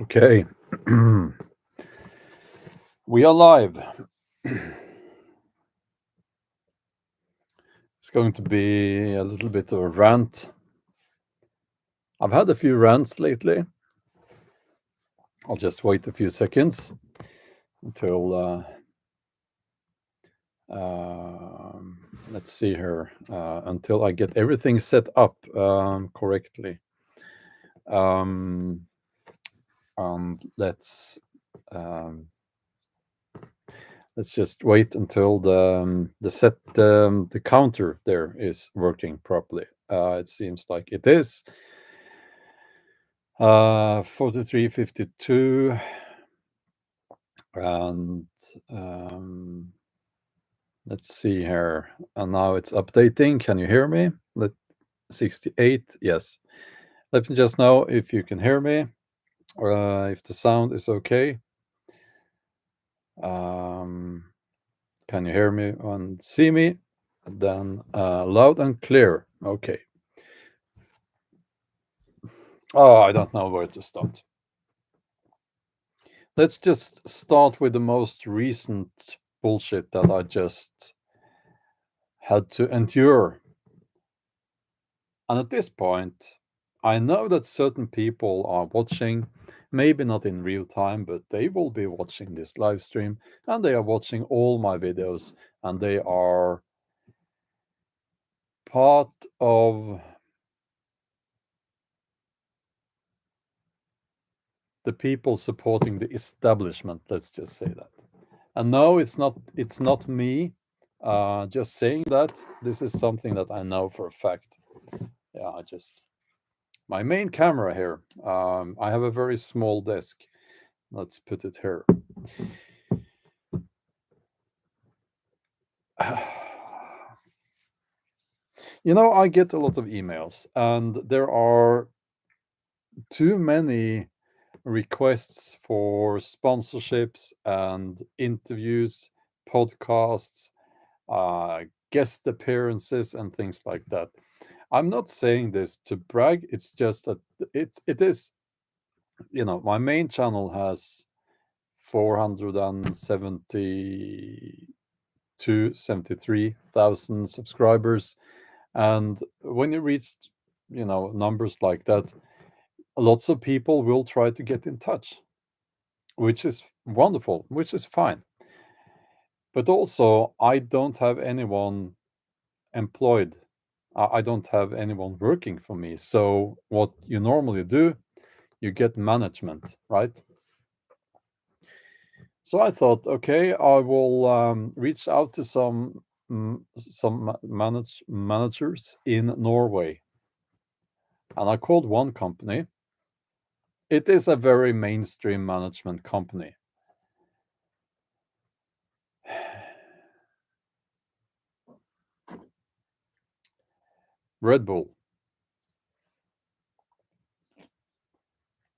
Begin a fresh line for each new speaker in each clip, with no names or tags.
Okay. We are live. It's going to be a little bit of a rant. I've had a few rants lately. I'll just wait a few seconds until, let's see here, until I get everything set up correctly. Um, let's um, let's just wait until the counter there is working properly. It seems like it is. 43:52, and let's see here. And now it's updating. Can you hear me? 68. Yes. Let me just know if you can hear me, or if the sound is okay. Can you hear me and see me? Then loud and clear. Okay. Oh, I don't know where to start. Let's just start with the most recent bullshit that I just had to endure. And at this point, I know that certain people are watching, maybe not in real time, but they will be watching this live stream, and they are watching all my videos, and they are part of the people supporting the establishment. Let's just say that. And no, it's not me just saying that. This is something that I know for a fact. Yeah, my main camera here. I have a very small desk. Let's put it here. I get a lot of emails, and there are too many requests for sponsorships and interviews, podcasts, guest appearances, and things like that. I'm not saying this to brag. It's just that it is. My main channel has 473,000 subscribers, and when you reach numbers like that, lots of people will try to get in touch, which is wonderful, which is fine. But also, I don't have anyone employed. I don't have anyone working for me. So what you normally do, you get management, right? So I thought, okay, I will reach out to some managers in Norway, and I called one company. It is a very mainstream management company. Red Bull.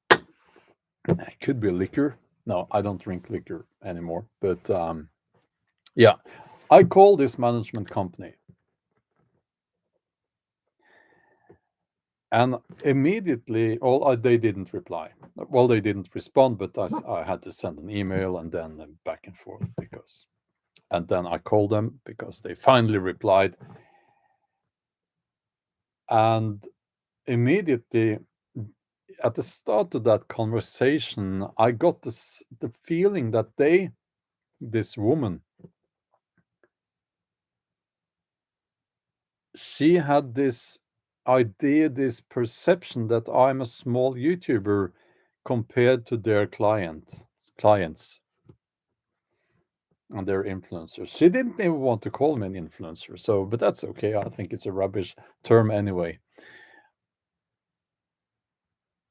It could be liquor. No, I don't drink liquor anymore. But yeah, I called this management company, and immediately, they didn't reply. Well, they didn't respond, but I had to send an email and then back and forth and then I called them because they finally replied, and immediately at the start of that conversation, I got the feeling that this woman, she had this idea, this perception that I'm a small YouTuber compared to their clients and their influencers. She didn't even want to call me an influencer, but that's okay. I think it's a rubbish term anyway.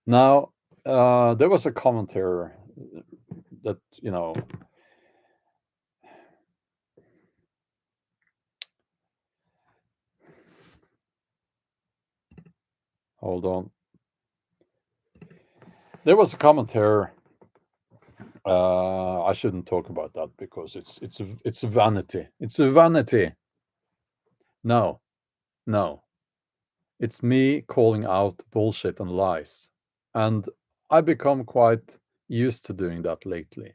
Now, there was a commenter that, hold on. There was a commenter. I shouldn't talk about that because it's vanity. It's a vanity. No, no. It's me calling out bullshit and lies. And I become quite used to doing that lately.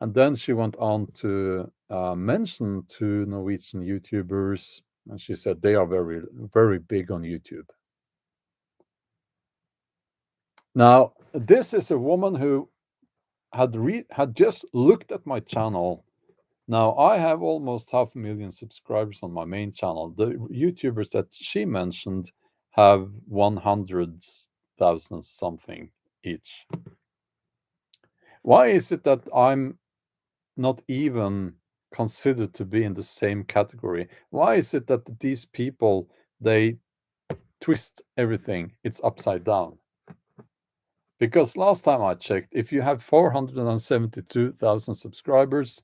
And then she went on to mention two Norwegian YouTubers, and she said they are very, very big on YouTube. Now, this is a woman who had just looked at my channel. Now, I have almost 500,000 subscribers on my main channel. The YouTubers that she mentioned have 100,000 something each. Why is it that I'm not even considered to be in the same category? Why is it that these people, they twist everything, it's upside down? Because last time I checked, if you have 472,000 subscribers,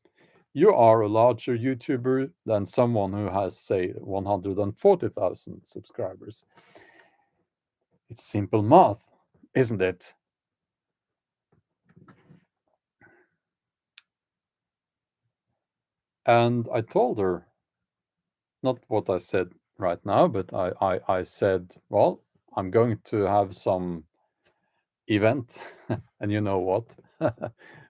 you are a larger YouTuber than someone who has, say, 140,000 subscribers. It's simple math, isn't it? And I told her, not what I said right now, but I said, well, I'm going to have some event, and you know what?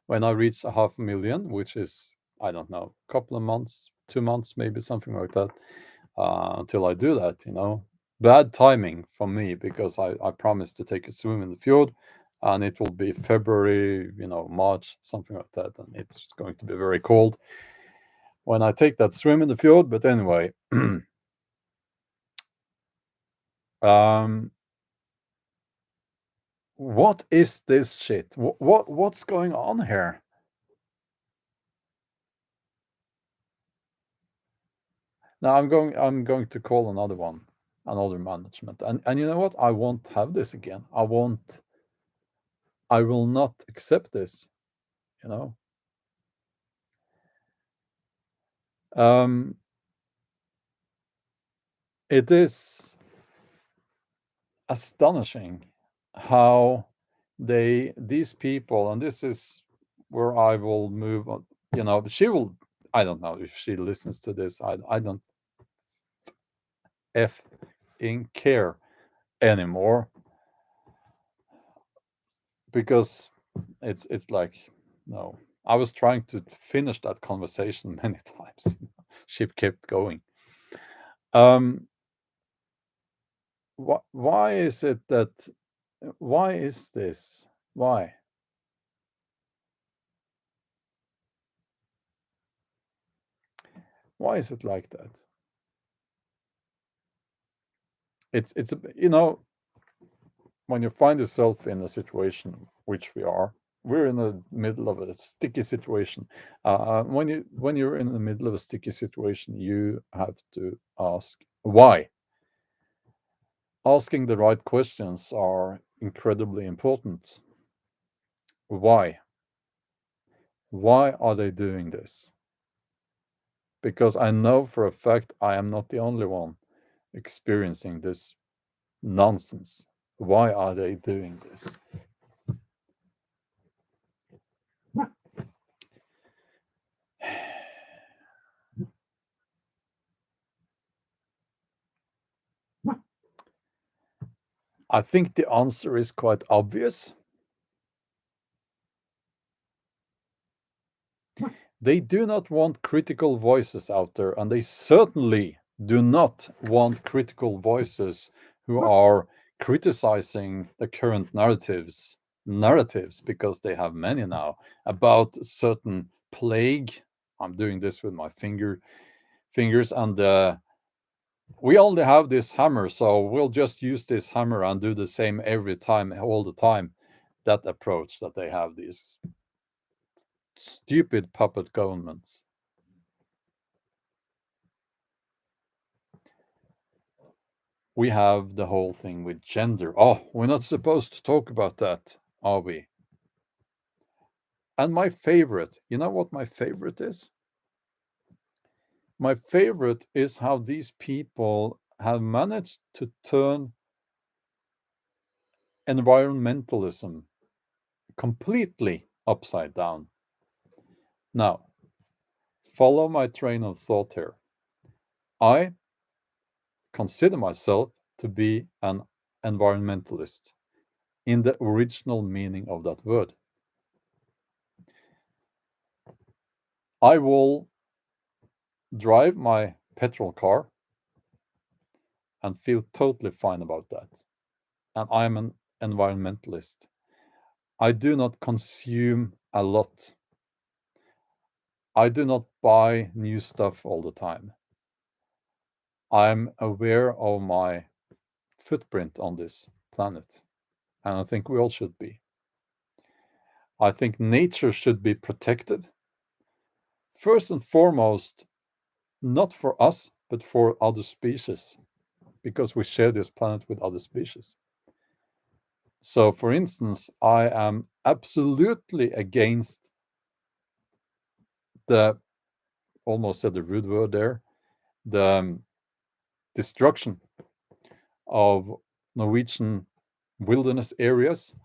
When I reach 500,000, which is, I don't know, a couple of months, 2 months, maybe something like that, until I do that, bad timing for me because I promised to take a swim in the fjord, and it will be February, March, something like that, and it's going to be very cold when I take that swim in the fjord. But anyway, um, what is this shit? What's going on here? Now I'm going to call another management. And you know what? I won't have this again. I will not accept this, you know. Um it is astonishing how these people, and this is where I will move on, she will, I don't know if she listens to this. I don't f in care anymore, because it's like, no, I was trying to finish that conversation many times. She kept going. um why is it that, why is this, why is it like that? It's when you find yourself in a situation, which we're in the middle of a sticky situation. When you're in the middle of a sticky situation, you have to ask why. Asking the right questions are incredibly important. Why? Why are they doing this? Because I know for a fact I am not the only one experiencing this nonsense. Why are they doing this? I think the answer is quite obvious. They do not want critical voices out there, and they certainly do not want critical voices who are criticizing the current narratives, because they have many now, about a certain plague. I'm doing this with my fingers, and we only have this hammer, so we'll just use this hammer and do the same every time, all the time. That approach that they have, these stupid puppet governments. We have the whole thing with gender. Oh, we're not supposed to talk about that, are we? And my favorite, you know what my favorite is? My favorite is how these people have managed to turn environmentalism completely upside down. Now, follow my train of thought here. I consider myself to be an environmentalist. in the original meaning of that word. I will drive my petrol car and feel totally fine about that. And I'm an environmentalist. I do not consume a lot. I do not buy new stuff all the time. I'm aware of my footprint on this planet, and I think we all should be. I think nature should be protected, first and foremost, not for us, but for other species, because we share this planet with other species. So, for instance, I am absolutely against the, almost said the rude word there, the destruction of Norwegian wilderness areas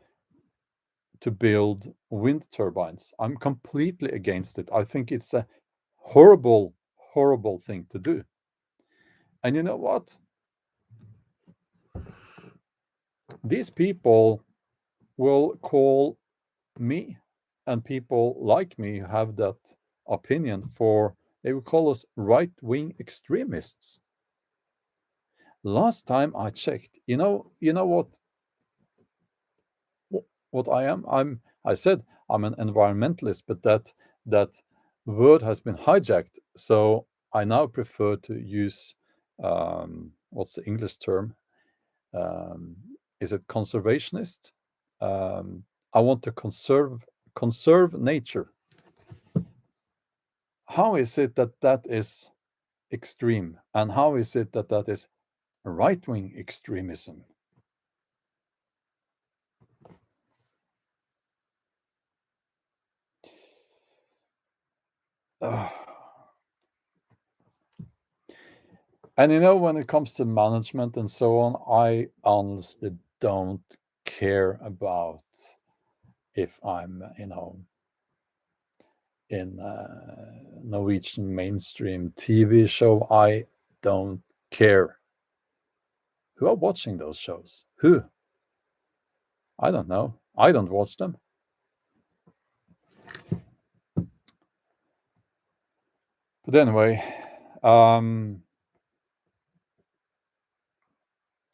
to build wind turbines. I'm completely against it. I think it's a horrible, horrible thing to do. And you know what? These people will call me and people like me who have that opinion for, they will call us right-wing extremists. Last time I checked, you know what I am? I said I'm an environmentalist, but that word has been hijacked. So I now prefer to use what's the English term? Um, is it conservationist? I want to conserve nature. How is it that that is extreme, and how is it that that is right-wing extremism? Ugh. And when it comes to management and so on, I honestly don't care about if I'm, in a Norwegian mainstream TV show. I don't care. Who are watching those shows? Who? I don't know. I don't watch them. But anyway,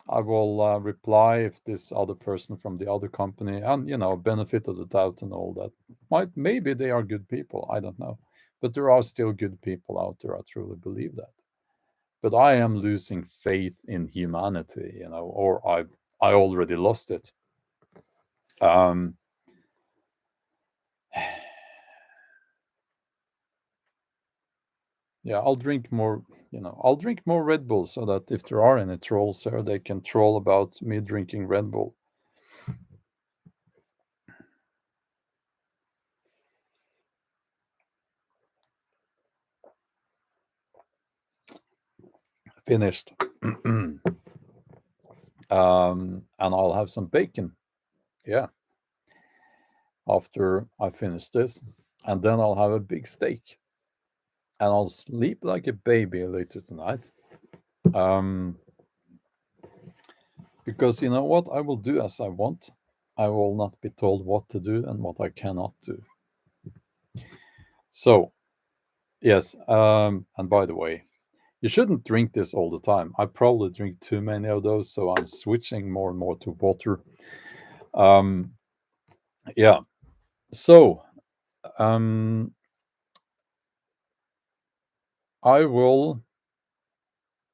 I will reply if this other person from the other company, and benefit of the doubt and all that. Maybe they are good people. I don't know, but there are still good people out there. I truly believe that. But I am losing faith in humanity, or I already lost it. Um, yeah, I'll drink more. I'll drink more Red Bull so that if there are any trolls there, they can troll about me drinking Red Bull. Finished. And I'll have some bacon. Yeah, after I finish this, and then I'll have a big steak, and I'll sleep like a baby later tonight. Um, because you know what, I will do as I want. I will not be told what to do and what I cannot do. So, yes, and by the way, you shouldn't drink this all the time. I probably drink too many of those, so I'm switching more and more to water. Um, yeah. So, um, I will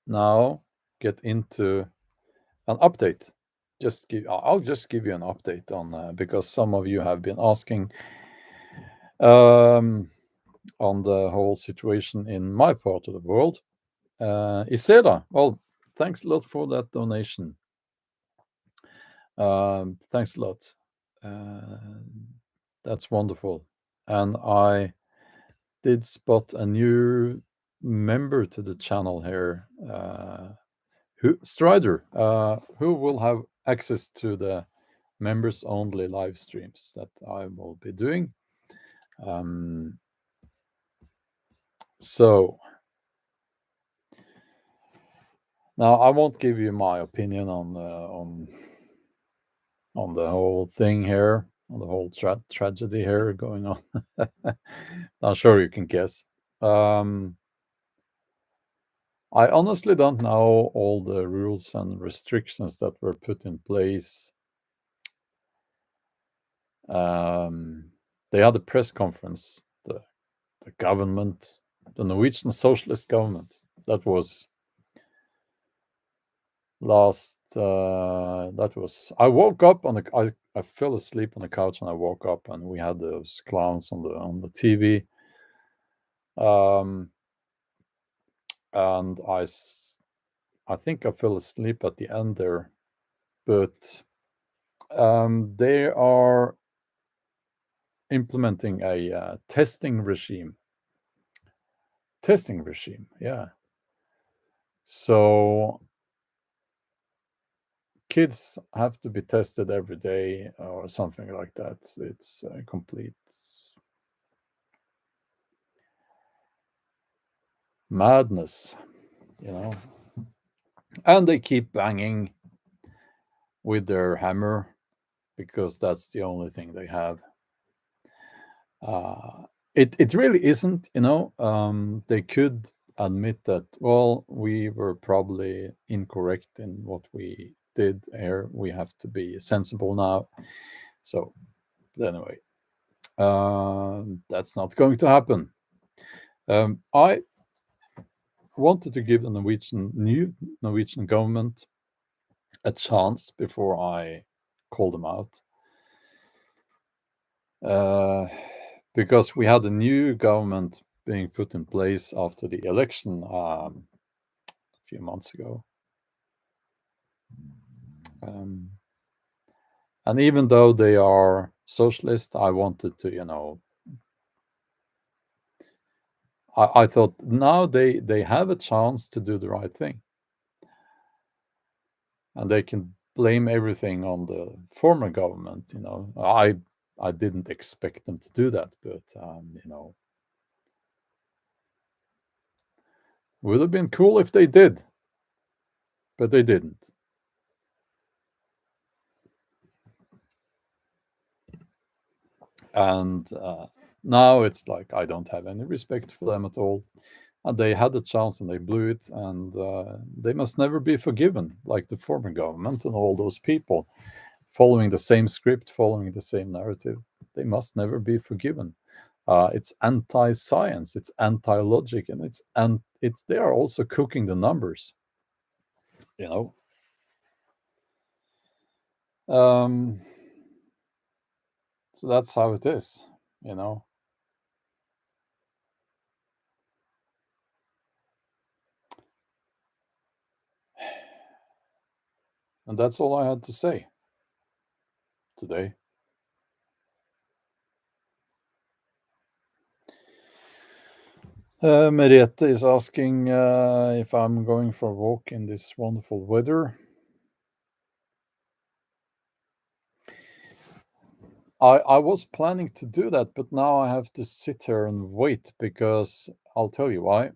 now get into an update. I'll just give you an update on because some of you have been asking um, on the whole situation in my part of the world. Isera, well, thanks a lot for that donation. Thanks a lot. Uh, that's wonderful. And I did spot a new member to the channel here, Strider, who will have access to the members only live streams that I will be doing. Um, so now I won't give you my opinion on on the whole thing here, on the whole tragedy here going on. I'm sure you can guess. Um, I honestly don't know all the rules and restrictions that were put in place. They had a press conference, the government, the Norwegian socialist government. That was that was, I woke up on I fell asleep on the couch and I woke up and we had those clowns on the TV. Um, and I think I fell asleep at the end there, but they are implementing a testing regime. Testing regime, yeah. So kids have to be tested every day or something like that. It's complete madness, you know. And they keep banging with their hammer because that's the only thing they have. It really isn't, you know. They could admit that, well, we were probably incorrect in what we did here. We have to be sensible now. So anyway, that's not going to happen. I wanted to give the new Norwegian government a chance before I call them out. Because we had a new government being put in place after the election a few months ago. Um, and even though they are socialist, I wanted to, you know, I thought now they have a chance to do the right thing. And they can blame everything on the former government, you know. I didn't expect them to do that, but, you know, would have been cool if they did, but they didn't. And now it's like I don't have any respect for them at all. And they had a chance and they blew it, and they must never be forgiven, like the former government and all those people following the same script, following the same narrative. They must never be forgiven. It's anti-science, it's anti-logic, and it's they are also cooking the numbers, you know. Um, so that's how it is, you know. And that's all I had to say today. Merete is asking if I'm going for a walk in this wonderful weather. I was planning to do that, but now I have to sit here and wait because I'll tell you why.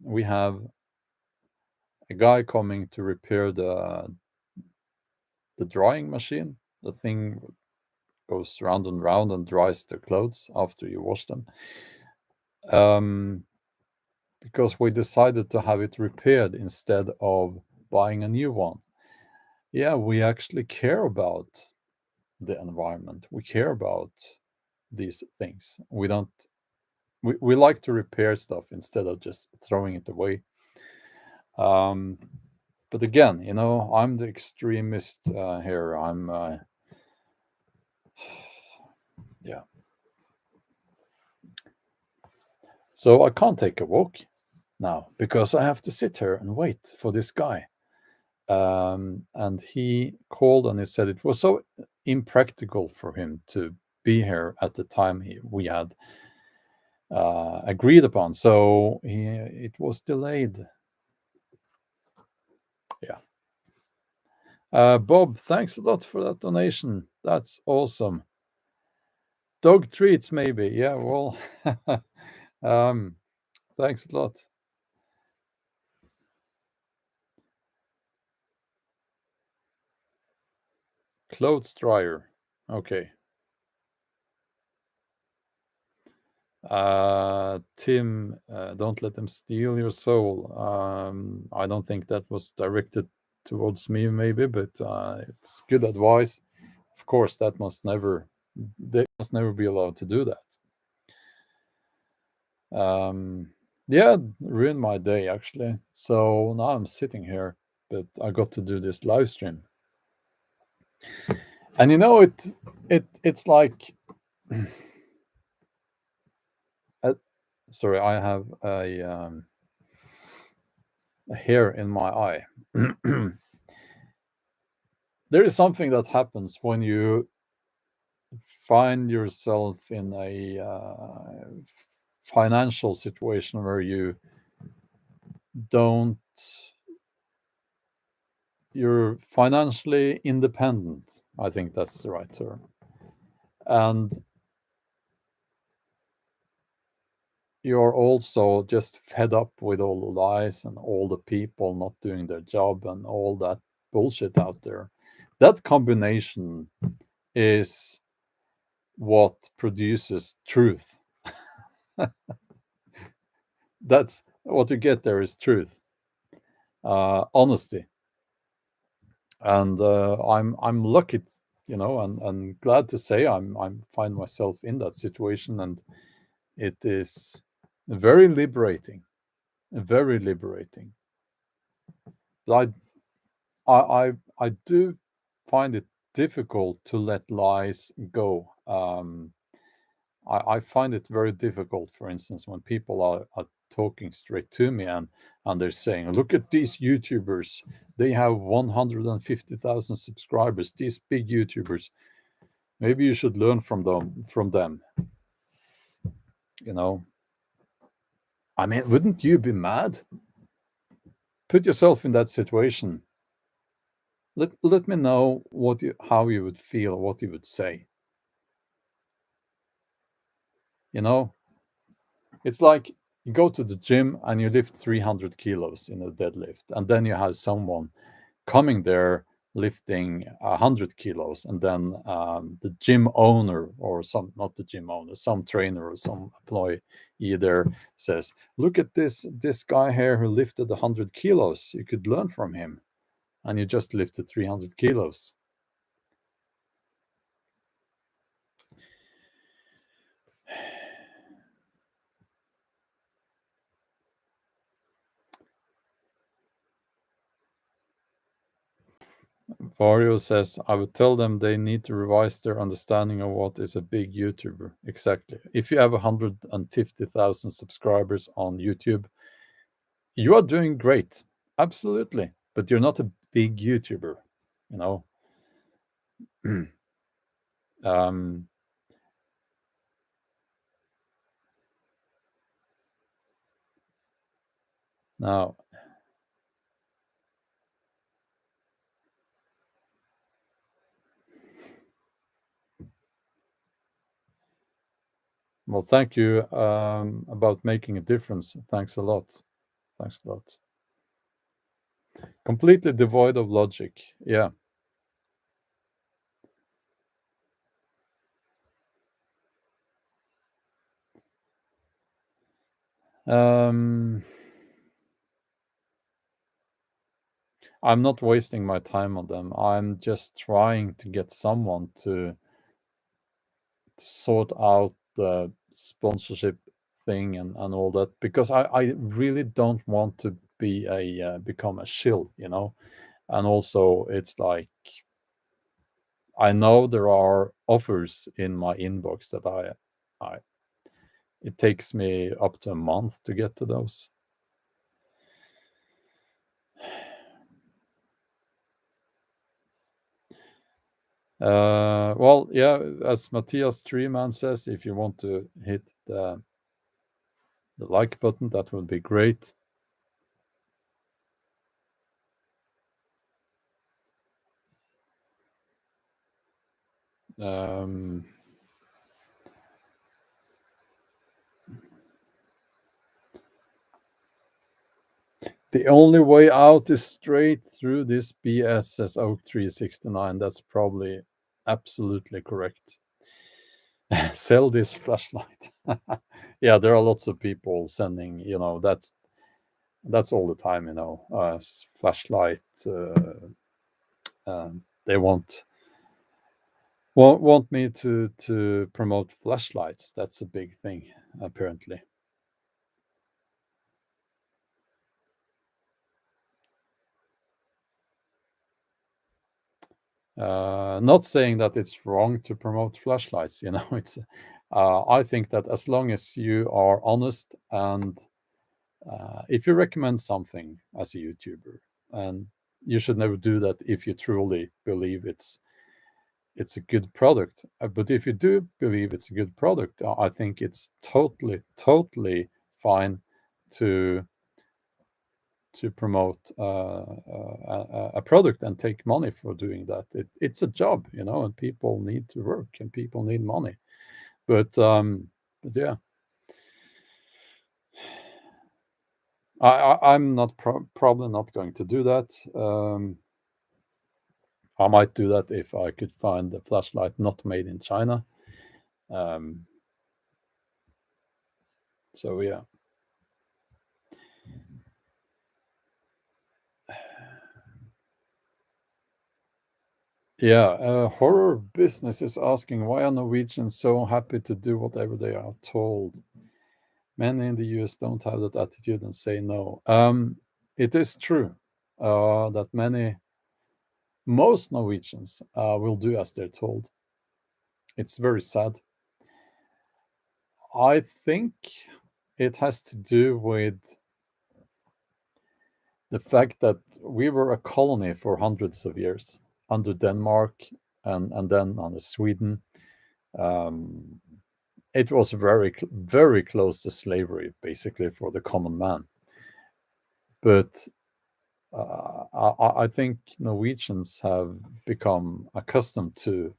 We have a guy coming to repair the drying machine. The thing goes round and round and dries the clothes after you wash them. Because we decided to have it repaired instead of buying a new one. Yeah, we actually care about the environment. We care about these things. We like to repair stuff instead of just throwing it away. Um, but again, you know, I'm the extremist here. I'm yeah. So I can't take a walk now because I have to sit here and wait for this guy. And he called and he said it was so impractical for him to be here at the time we had agreed upon. So it was delayed. Yeah. Bob, thanks a lot for that donation. That's awesome. Dog treats, maybe. Yeah, well, um, thanks a lot. Clothes dryer. Okay. Tim, don't let them steal your soul. I don't think that was directed towards me, maybe, but it's good advice. Of course, they must never be allowed to do that. Yeah, ruined my day actually. So now I'm sitting here, but I got to do this live stream, and it's like, sorry, I have a hair in my eye. There is something that happens when you find yourself in a financial situation where don't you're financially independent. I think that's the right term. And you're also just fed up with all the lies and all the people not doing their job and all that bullshit out there. That combination is what produces truth. That's what you get there is truth, honesty, and I'm lucky, and glad to say I'm find myself in that situation, and it is very liberating, very liberating. But I do find it difficult to let lies go. I find it very difficult, for instance, when people are talking straight to me and they're saying, look at these YouTubers. They have 150,000 subscribers, these big YouTubers. Maybe you should learn from them. You know, I mean, wouldn't you be mad? Put yourself in that situation. Let me know how you would feel, what you would say. You know, it's like you go to the gym and you lift 300 kilos in a deadlift, and then you have someone coming there lifting 100 kilos, and then the gym owner, or not the gym owner, some trainer or some employee there says, look at this guy here who lifted 100 kilos, you could learn from him, and you just lifted 300 kilos. Vario says, I would tell them they need to revise their understanding of what is a big YouTuber. Exactly. If you have 150,000 subscribers on YouTube, you are doing great. Absolutely. But you're not a big YouTuber, you know. um, now, well, thank you about making a difference. Thanks a lot. Thanks a lot. Completely devoid of logic. Yeah. I'm not wasting my time on them. I'm just trying to get someone to sort out the sponsorship thing and all that, because I really don't want to be become a shill, and also it's like I know there are offers in my inbox that I it takes me up to a month to get to those. Well, yeah, as Matthias Treeman says, if you want to hit the like button, that would be great. The only way out is straight through this BS, says Oak369. That's probably absolutely correct. Sell this flashlight. Yeah, there are lots of people sending, that's all the time, flashlight. They want me to promote flashlights. That's a big thing, apparently. Not saying that it's wrong to promote flashlights. It's. I think that as long as you are honest and if you recommend something as a YouTuber, and you should never do that if you truly believe it's a good product. But if you do believe it's a good product, I think it's totally fine to promote a product and take money for doing that. It's a job, and people need to work and people need money. But yeah, I'm not probably not going to do that. I might do that if I could find a flashlight not made in China. So yeah. Yeah, horror business is asking, why are Norwegians so happy to do whatever they are told? Many in the US don't have that attitude and say no. It is true that most Norwegians will do as they're told. It's very sad. I think it has to do with the fact that we were a colony for hundreds of years under Denmark and then under Sweden. It was very close to slavery, basically, for the common man. But I think Norwegians have become accustomed to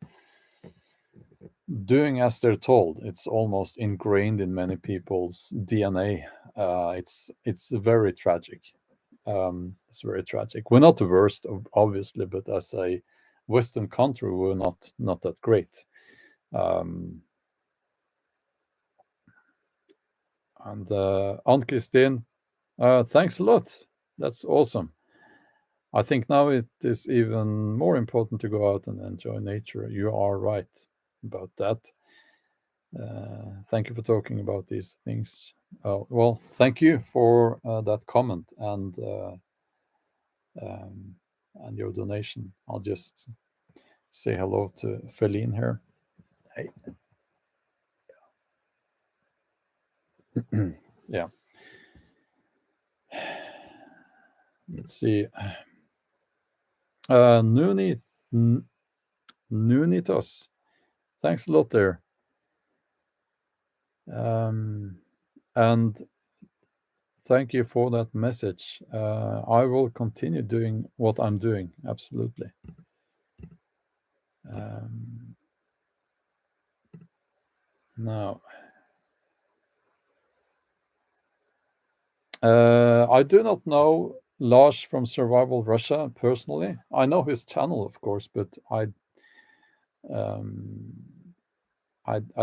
doing as they're told. It's almost ingrained in many people's DNA. It's very tragic. It's very tragic. We're not the worst, obviously, but as a Western country, we're not that great. And Ann-Kristin, thanks a lot. That's awesome. I think now it is even more important to go out and enjoy nature. You are right about that. Thank you for talking about these things. Well, thank you for that comment and your donation. I'll just say hello to Feline here. Hey. Yeah. Let's see. Nunitos. Thanks a lot there. And thank you for that message. I will continue doing what I'm doing. Absolutely. Now, I do not know Lars from Survival Russia personally. I know his channel, of course, but I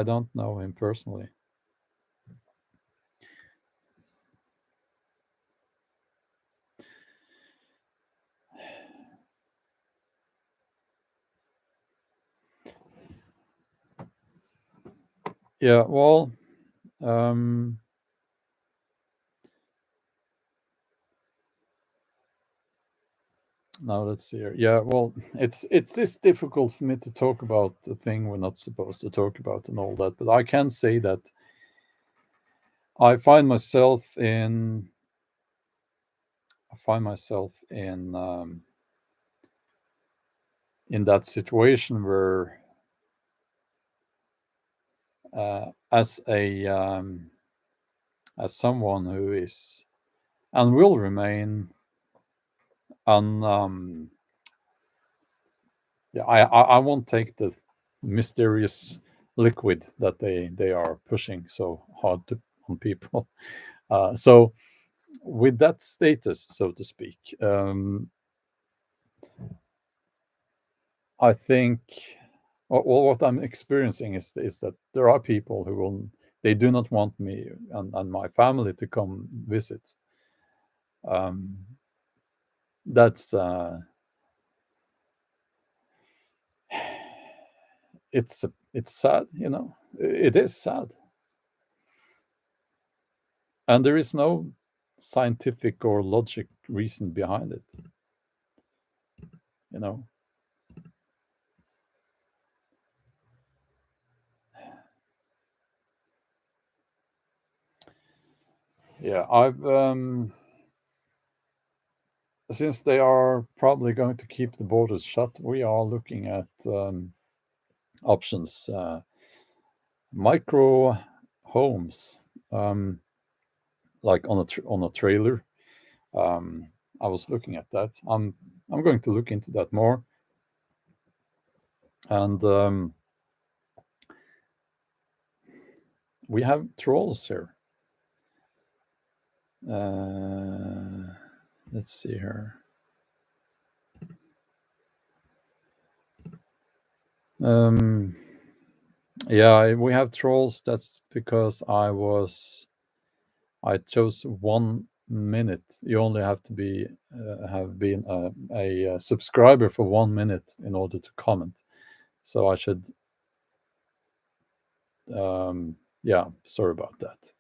don't know him personally. Yeah, well, now let's see here. Yeah, well, it's just difficult for me to talk about the thing we're not supposed to talk about and all that, but I can say that I find myself in that situation where as someone who is and will remain I won't take the mysterious liquid that they are pushing so hard on people. So with that status, so to speak, I think what I'm experiencing is that there are people who will they do not want me and my family to come visit. Um, that's it's sad, you know. It is sad, and there is no scientific or logic reason behind it. You know. Yeah, I've since they are probably going to keep the borders shut, we are looking at options, micro homes, um, like on a trailer. Um, I was looking at that. I'm going to look into that more. And we have trolls here. Let's see here. Um, yeah, we have trolls. That's because I chose 1 minute. You only have to be have been a subscriber for 1 minute in order to comment. So I should, yeah. Sorry about that.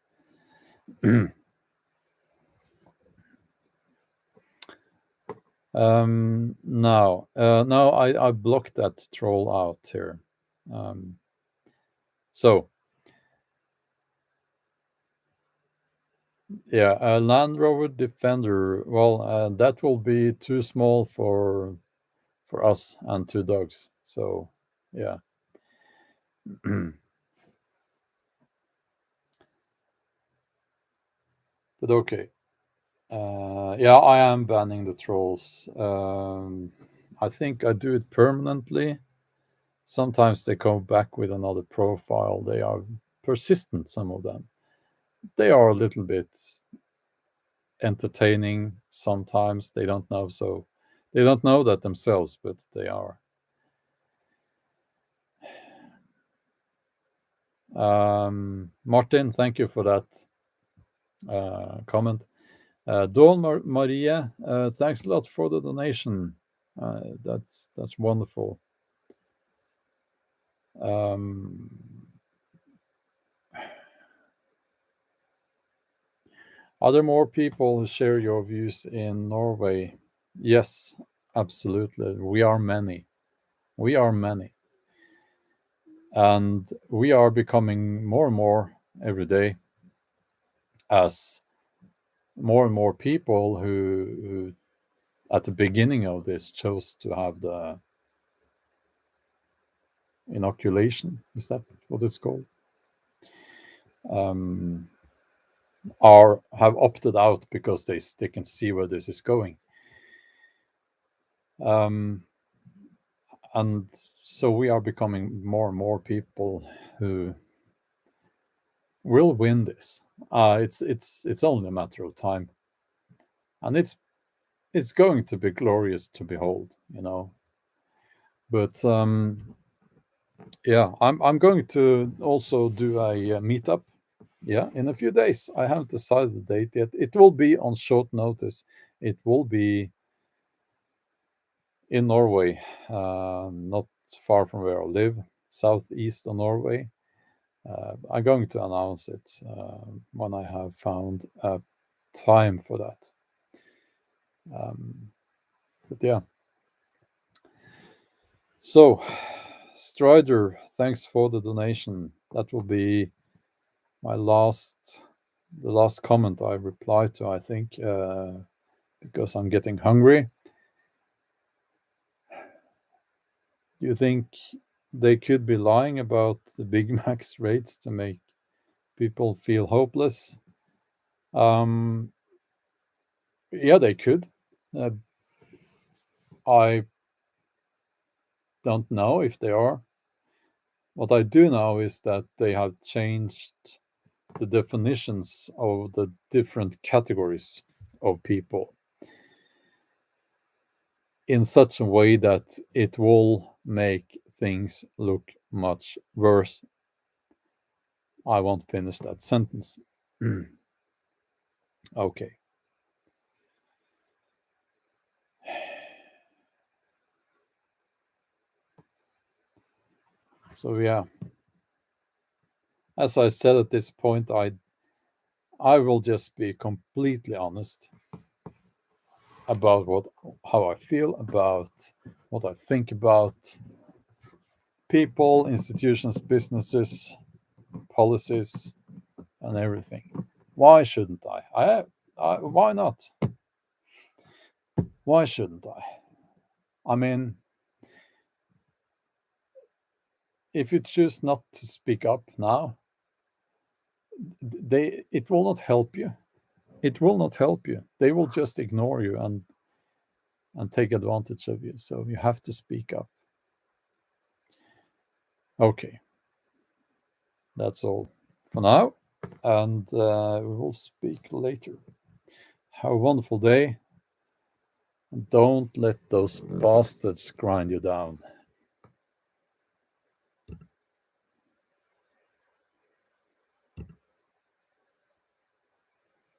Now I blocked that troll out here. Um, so yeah, a Land Rover Defender. Well, that will be too small for us and two dogs. So yeah. But okay. Yeah, I am banning the trolls. I think I do it permanently. Sometimes they come back with another profile. They are persistent, some of them. They are a little bit entertaining sometimes. They don't know that themselves, but they are. Martin, thank you for that comment. Dawn Maria, thanks a lot for the donation. That's wonderful. Um, are there more people who share your views in Norway? Yes, absolutely. We are many. We are many. And we are becoming more and more every day as more and more people who at the beginning of this chose to have the inoculation. Is that what it's called? Um, are have opted out because they can see where this is going. Um, and so we are becoming more and more people who will win this. It's only a matter of time, and it's going to be glorious to behold, you know. But yeah, I'm going to also do a meetup. Yeah, in a few days. I haven't decided the date yet. It will be on short notice. It will be in Norway, not far from where I live, southeast of Norway. I'm going to announce it when I have found a time for that. But yeah. So, Strider, thanks for the donation. That will be my the last comment I replied to, I think, because I'm getting hungry. Do you think they could be lying about the Big Mac's rates to make people feel hopeless? Um, yeah, they could. Uh, I don't know if they are. What I do know is that they have changed the definitions of the different categories of people in such a way that it will make things look much worse. I won't finish that sentence. Okay. So yeah, as I said at this point, I will just be completely honest about how I feel, about what I think about people, institutions, businesses, policies, and everything. Why shouldn't why not? Why shouldn't I? I mean, if you choose not to speak up now, it will not help you. It will not help you. They will just ignore you and take advantage of you. So you have to speak up. Okay, that's all for now, and we will speak later. Have a wonderful day. And don't let those bastards grind you down.